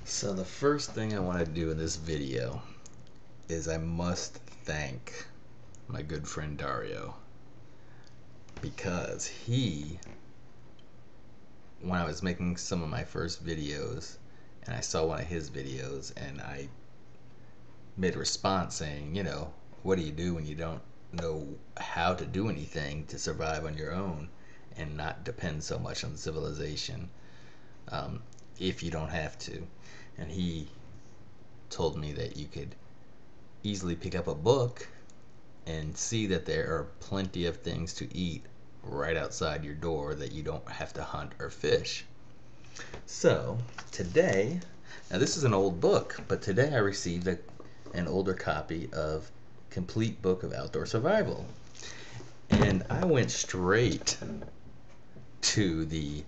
So the first thing I want to do in this video is I must thank my good friend Dario, because when I was making some of my first videos and I saw one of his videos and I made a response saying, you know, what do you do when you don't know how to do anything to survive on your own and not depend so much on civilization, if you don't have to. And he told me that you could easily pick up a book and see that there are plenty of things to eat right outside your door, that you don't have to hunt or fish. So today, now this is an old book, but today I received an older copy of Complete Book of Outdoor Survival. And I went straight to the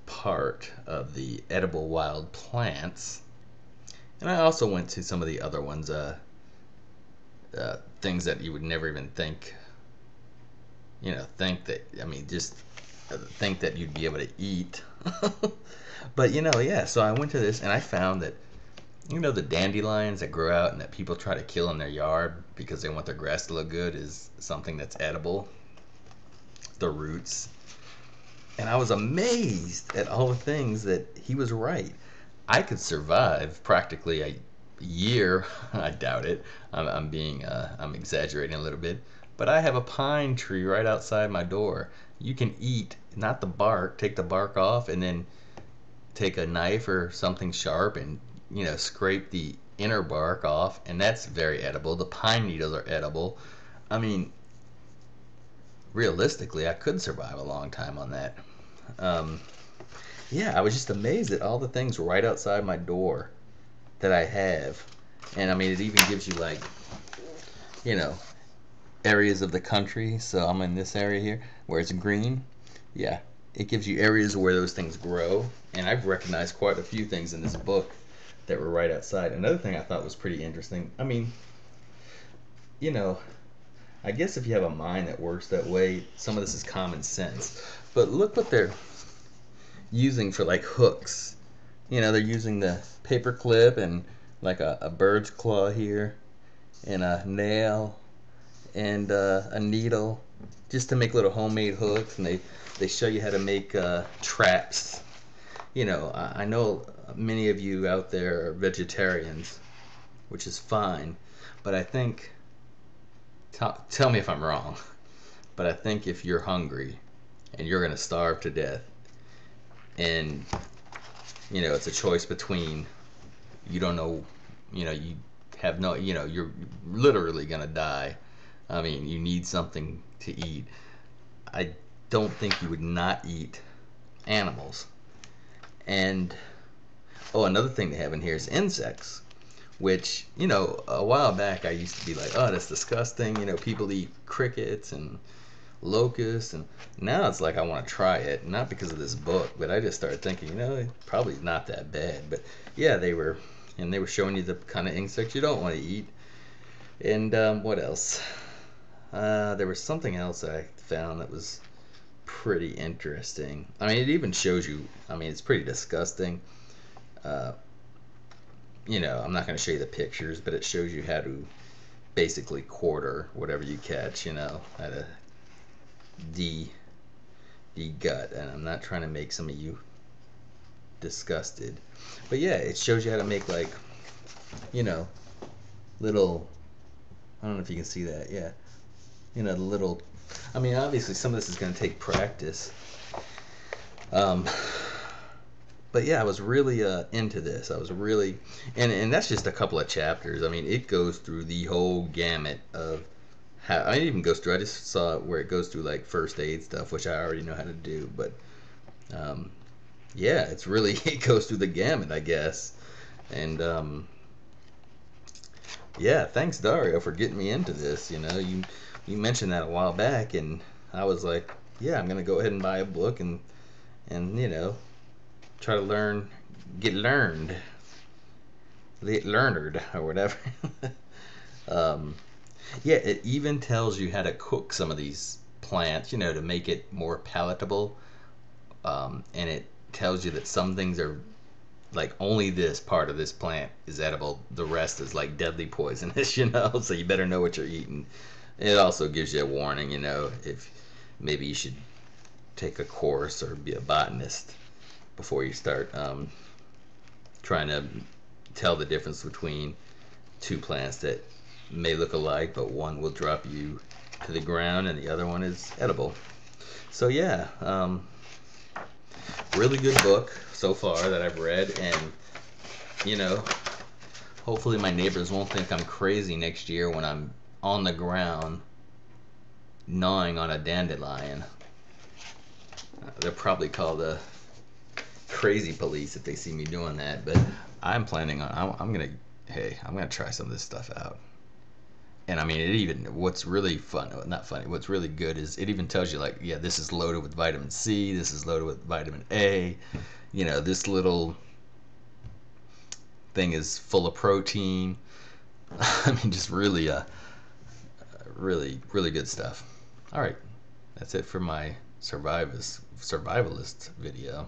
part of the edible wild plants, and I also went to some of the other ones, things that you would never even think, just think that you'd be able to eat. But yeah, so I went to this and I found that, the dandelions that grow out and that people try to kill in their yard because they want their grass to look good is something that's edible, the roots. And I was amazed at all the things that he was right. I could survive practically a year. I doubt it. I'm exaggerating a little bit. But I have a pine tree right outside my door. You can eat, not the bark, take the bark off and then take a knife or something sharp and, scrape the inner bark off. And that's very edible. The pine needles are edible. I mean, realistically, I could survive a long time on that. Yeah, I was just amazed at all the things right outside my door that I have. And I mean, it even gives you areas of the country. So I'm in this area here where it's green. Yeah, it gives you areas where those things grow. And I've recognized quite a few things in this book that were right outside. Another thing I thought was pretty interesting. I mean, I guess if you have a mind that works that way, some of this is common sense. But look what they're using for like hooks. They're using the paper clip and like a bird's claw here and a nail and a needle just to make little homemade hooks. And they show you how to make traps. I know many of you out there are vegetarians, which is fine, but I think, tell me if I'm wrong, but I think if you're hungry and you're going to starve to death and, it's a choice between, you don't know, you have no, you're literally going to die. I mean, you need something to eat. I don't think you would not eat animals. And, another thing they have in here is insects. Which, a while back I used to be like, oh, that's disgusting. People eat crickets and locusts. And now it's like I want to try it. Not because of this book, but I just started thinking, probably not that bad. But yeah, they were showing you the kind of insects you don't want to eat. And what else? There was something else I found that was pretty interesting. I mean, it even shows you, it's pretty disgusting. I'm not going to show you the pictures, but it shows you how to basically quarter whatever you catch, how to de-gut. And I'm not trying to make some of you disgusted. But yeah, it shows you how to make like, little, I don't know if you can see that, yeah. The little, obviously some of this is going to take practice. But yeah, I was really into this. I was really, and that's just a couple of chapters. I mean, it goes through the whole gamut of how, I didn't even go through, I just saw where it goes through like first aid stuff, which I already know how to do. But yeah, it's really, it goes through the gamut, I guess. And Yeah, thanks Dario for getting me into this. You mentioned that a while back, and I was like, yeah, I'm gonna go ahead and buy a book and try to get learned, get learned or whatever. um, yeah, it even tells you how to cook some of these plants, to make it more palatable. And it tells you that some things are like only this part of this plant is edible. The rest is like deadly poisonous, So you better know what you're eating. It also gives you a warning, if maybe you should take a course or be a botanist before you start trying to tell the difference between two plants that may look alike, but one will drop you to the ground and the other one is edible. So yeah, really good book so far that I've read, and you know, hopefully my neighbors won't think I'm crazy next year when I'm on the ground gnawing on a dandelion. They'll probably call the crazy police if they see me doing that, but I'm planning on, I'm gonna try some of this stuff out. And I mean, what's really fun, not funny, what's really good is it even tells you, like, yeah, this is loaded with vitamin C, this is loaded with vitamin A, this little thing is full of protein. I mean, just really, really good stuff. All right, that's it for my survivalist video.